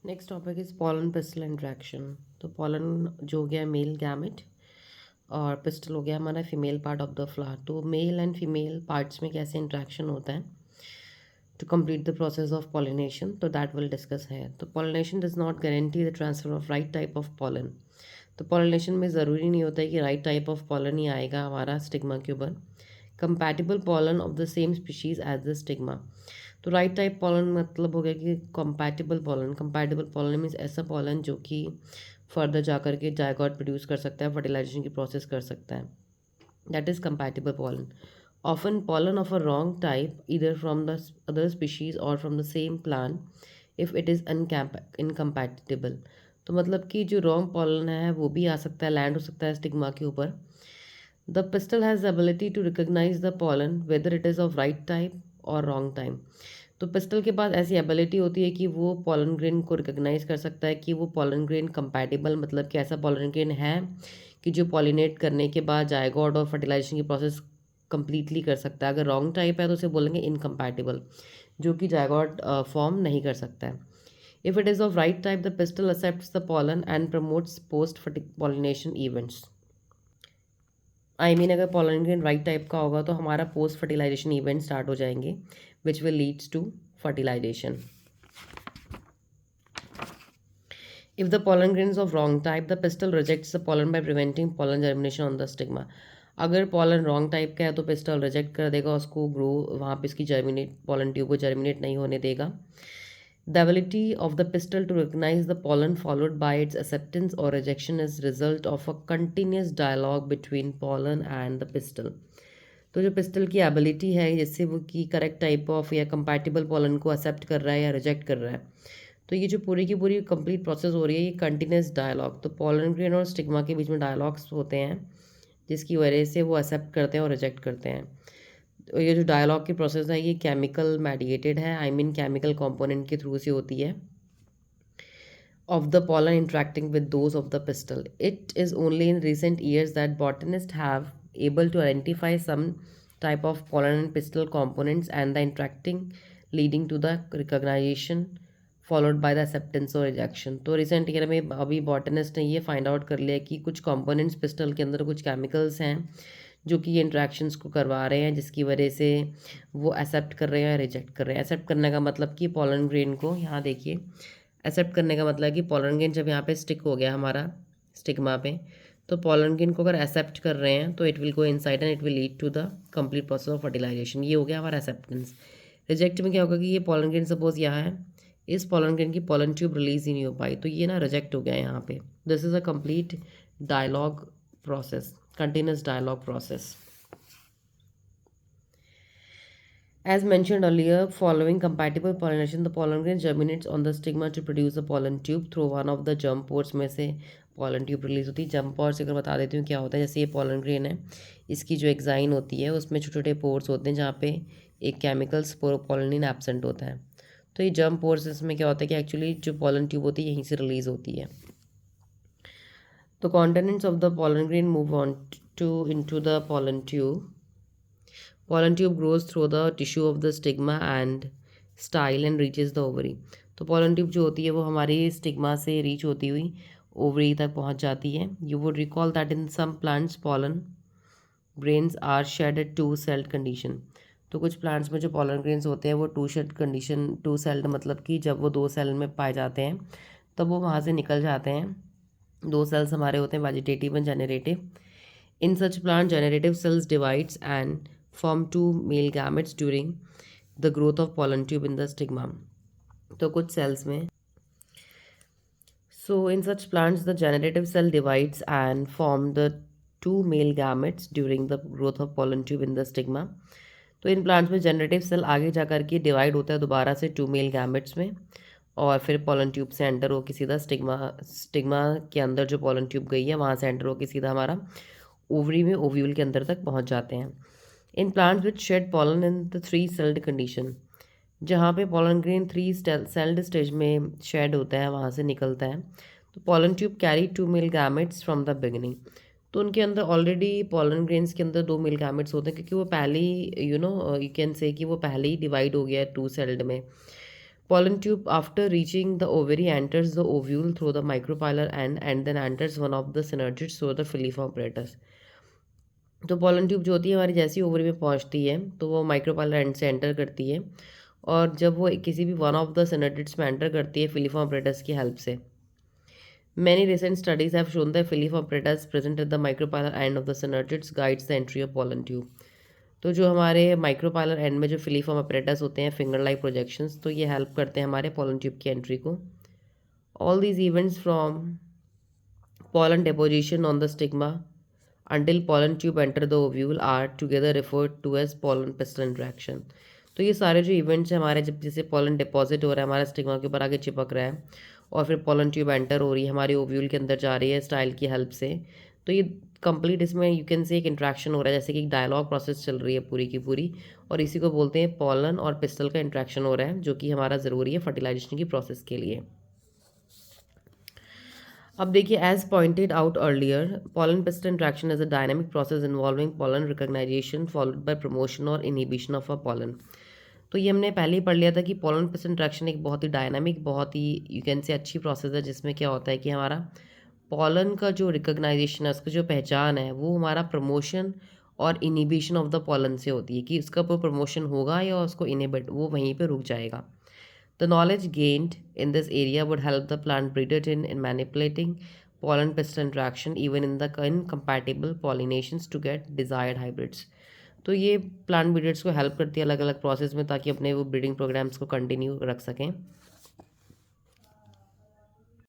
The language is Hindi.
Next topic is pollen pistil interaction. तो पॉलन जो हो गया मेल गैमेट और पिस्टल हो गया हमारा female part of the flower. तो मेल एंड फीमेल पार्ट्स में कैसे इंट्रैक्शन होता है to complete the process of pollination, तो that will discuss है। तो pollination does not guarantee the transfer of right type of pollen। तो pollination में ज़रूरी नहीं होता है कि right type of pollen ही आएगा हमारा स्टिग्मा के ऊपर। compatible pollen of the same species as the stigma। तो राइट टाइप पॉलन मतलब हो गया कि compatible pollen. Compatible pollen means ऐसा पॉलन जो कि फर्दर जा कर के जायगोट प्रोड्यूस कर सकता है, फर्टिलाइजेशन की प्रोसेस कर सकता है, that is compatible pollen. Often pollen of a wrong type either from the other species और from the same plant if it is incompatible. तो मतलब कि जो रॉन्ग पॉलन है वो भी आ सकता है, लैंड हो सकता है स्टिग्मा के ऊपर। The pistil has the ability to recognise the pollen whether it is of right type और रॉन्ग टाइम। तो पिस्टल के पास ऐसी एबिलिटी होती है कि वो पॉलन ग्रेन को रिकोगनाइज कर सकता है कि वो पॉलन ग्रेन कंपैटिबल, मतलब कि ऐसा पॉलन ग्रेन है कि जो पॉलिनेट करने के बाद जायगोट और फर्टिलाइजेशन की प्रोसेस कंप्लीटली कर सकता है। अगर रॉन्ग टाइप है तो उसे बोलेंगे इनकम्पैटिबल, जो कि जायगोट फॉर्म नहीं कर सकता है। If it is of right type the pistol accepts the pollen and promotes post pollination events. अगर पॉलन ग्रेन राइट टाइप का होगा तो हमारा पोस्ट फर्टिलाइजेशन इवेंट स्टार्ट हो जाएंगे which will leads to fertilization. If the pollen grain is of wrong type, the pistil rejects the pollen by preventing pollen germination on the stigma. अगर पॉलन रॉन्ग टाइप का है तो पिस्टल रिजेक्ट कर देगा उसको, ग्रो वहाँ पे इसकी जर्मिनेट पॉलन ट्यूब को जर्मिनेट नहीं होने देगा। The ability of the pistil to recognize the pollen followed by its acceptance or rejection is result of a continuous dialogue between pollen and the pistil। तो जो पिस्टल की एबिलिटी है जैसे वो कि करेक्ट टाइप ऑफ या कंपैटिबल पॉलन को एक्सेप्ट कर रहा है या रिजेक्ट कर रहा है, तो ये जो पूरी की पूरी कंप्लीट प्रोसेस हो रही है ये कंटिन्यूस डायलॉग। तो पॉलन ग्रेन और स्टिग्मा के बीच में डायलॉग्स होते हैं जिसकी वजह से वो एक्सेप्ट करते हैं और रिजेक्ट करते हैं। तो ये जो डायलॉग की प्रोसेस है ये केमिकल मेडिएटेड है, केमिकल कंपोनेंट के थ्रू से होती है of the pollen interacting with those of the pistil. It is only in recent years that botanists have able to identify some type of pollen and pistil components and the interacting leading to the recognition followed by the acceptance or rejection। तो रिसेंट ईयर में अभी बॉटनिस्ट ने ये फाइंड आउट कर लिया कि कुछ कंपोनेंट्स पिस्टल के अंदर कुछ केमिकल्स हैं जो कि ये इंट्रैक्शंस को करवा रहे हैं जिसकी वजह से वो एक्सेप्ट कर रहे हैं या रिजेक्ट कर रहे हैं। एक्सेप्ट करने का मतलब कि पॉलन ग्रेन को यहाँ देखिए, एक्सेप्ट करने का मतलब है कि पॉलन ग्रेन जब यहाँ पे स्टिक हो गया हमारा स्टिग्मा पे, तो पॉलन ग्रेन को अगर एक्सेप्ट कर रहे हैं तो it will go inside and it will lead to the complete process of fertilisation. ये हो गया हमारा एक्सेप्टेंस। रिजेक्ट में क्या होगा कि ये पॉलन ग्रेन सपोज यहाँ है, इस पॉलन ग्रेन की पॉलन ट्यूब रिलीज ही नहीं हो पाई तो ये ना रिजेक्ट हो गया यहाँ पे। This is a complete dialogue process, continuous dialogue process. As mentioned earlier, following compatible pollination, the pollen grain germinates on the stigma to produce a pollen tube through one of the germ pores में से pollen tube रिलीज होती है। germ pores अगर बता देती हूँ क्या होता है, जैसे ये pollen grain है, इसकी जो एक्साइन होती है उसमें छोटे छोटे पोर्स होते हैं जहाँ पे एक केमिकल स्पोरोपोलिन एब्सेंट होता है। तो ये germ pores इसमें क्या होता है कि एक्चुअली जो pollen tube होती है यहीं से रिलीज होती है। तो contents of the pollen grain move on to into the pollen tube। Pollen tube grows through the tissue of the stigma and style and reaches the ovary। तो pollen tube जो होती है वो हमारी स्टिग्मा से रीच होती हुई ओवरी तक पहुंच जाती है। You would recall that in some plants pollen grains are shed at two celled condition। तो कुछ प्लांट्स में जो pollen grains होते हैं वो two shed condition, two celled मतलब कि जब वो दो सेल में पाए जाते हैं तब वो वहाँ से निकल जाते हैं। दो सेल्स हमारे होते हैं vegetative and generative. In such plant, generative cells divides and form two male gametes during the growth of pollen tube in the stigma। तो कुछ cells में in such plants the generative cell divides and form the two male gametes during the growth of pollen tube in the stigma। तो इन प्लांट्स में जनरेटिव सेल आगे जा कर के डिवाइड होता है दोबारा से टू मेल गैमेट्स में और फिर पॉलन ट्यूब से एंटर हो के सीधा स्टिग्मा के अंदर जो पॉलन ट्यूब गई है वहाँ से एंटर हो के सीधा हमारा ओवरी में ओव्यूल के अंदर तक पहुंच जाते हैं। In plants which shed pollen in the three celled condition, जहाँ पे pollen grain three celled stage में शेड होता है वहाँ से निकलता है। तो pollen tube carry to male gametes from the beginning. तो उनके अंदर ऑलरेडी पॉलन ग्रेन्स के अंदर दो मेल गैमेट्स होते हैं क्योंकि वो पहले ही यू कैन से कि वो पहले ही डिवाइड हो गया है टू सेल्ड में। Pollen tube after reaching the ovary enters the ovule through the micropylar end and then enters one of the synergids through the filiform apparatus. तो पॉलन ट्यूब जो होती है हमारी जैसी ओवरी में पहुंचती है तो वो माइक्रोपाइलर एंड से एंटर करती है और जब वो किसी भी वन ऑफ द सिनेडिड्स में एंटर करती है फिलीफॉर्म apparatus की हेल्प से. Many recent studies have shown that filiform apparatus present at the micropylar end of the synergids guides the entry of pollen tube. तो जो हमारे माइक्रोपाइलर एंड में जो फिलीफॉर्म apparatus होते हैं फिंगर लाइक प्रोजेक्शंस तो ये हेल्प करते हैं हमारे pollen tube की एंट्री को. All these events from pollen deposition on the stigma until pollen tube enter the ovule are together referred to as pollen pistil interaction. तो ये सारे जो इवेंट्स हैं हमारे जब जैसे पॉलन डिपॉजिट हो रहा है हमारे स्टिग्मा के ऊपर आगे चिपक रहा है और फिर पॉलन ट्यूब एंटर हो रही है हमारी ओव्यूल के अंदर जा रही है स्टाइल की हेल्प से. तो ये कंप्लीट इसमें यू कैन से एक इंट्रैक्शन हो रहा है जैसे कि एक डायलॉग प्रोसेस चल रही है पूरी की पूरी और इसी को बोलते हैं पॉलन और पिस्टल का इंट्रैक्शन हो रहा है जो कि हमारा ज़रूरी है फर्टिलाइजेशन की प्रोसेस के लिए. अब देखिए as pointed out earlier pollen pistil interaction is a dynamic process involving pollen recognition followed by promotion और इनहिबिशन ऑफ अ पॉलन. तो ये हमने पहले ही पढ़ लिया था कि पॉलन पिस्टल इंट्रैक्शन एक बहुत ही डायनामिक बहुत ही यू कैन से अच्छी प्रोसेस है जिसमें क्या होता है कि हमारा पॉलन का जो रिकॉग्नाइजेशन है उसकी जो पहचान है वो हमारा प्रमोशन और इनहिबिशन ऑफ द पॉलन से होती है कि उसका ऊपर प्रमोशन होगा या उसको इनहिबिट वो वहीं पे रुक जाएगा. The knowledge gained in this area would help the plant breeder in manipulating pollen pistil interaction even in the incompatible pollinations to get desired hybrids. तो ये प्लांट ब्रीडर्स को हेल्प करती है अलग अलग प्रोसेस में ताकि अपने वो ब्रीडिंग प्रोग्राम्स को कंटिन्यू रख सकें.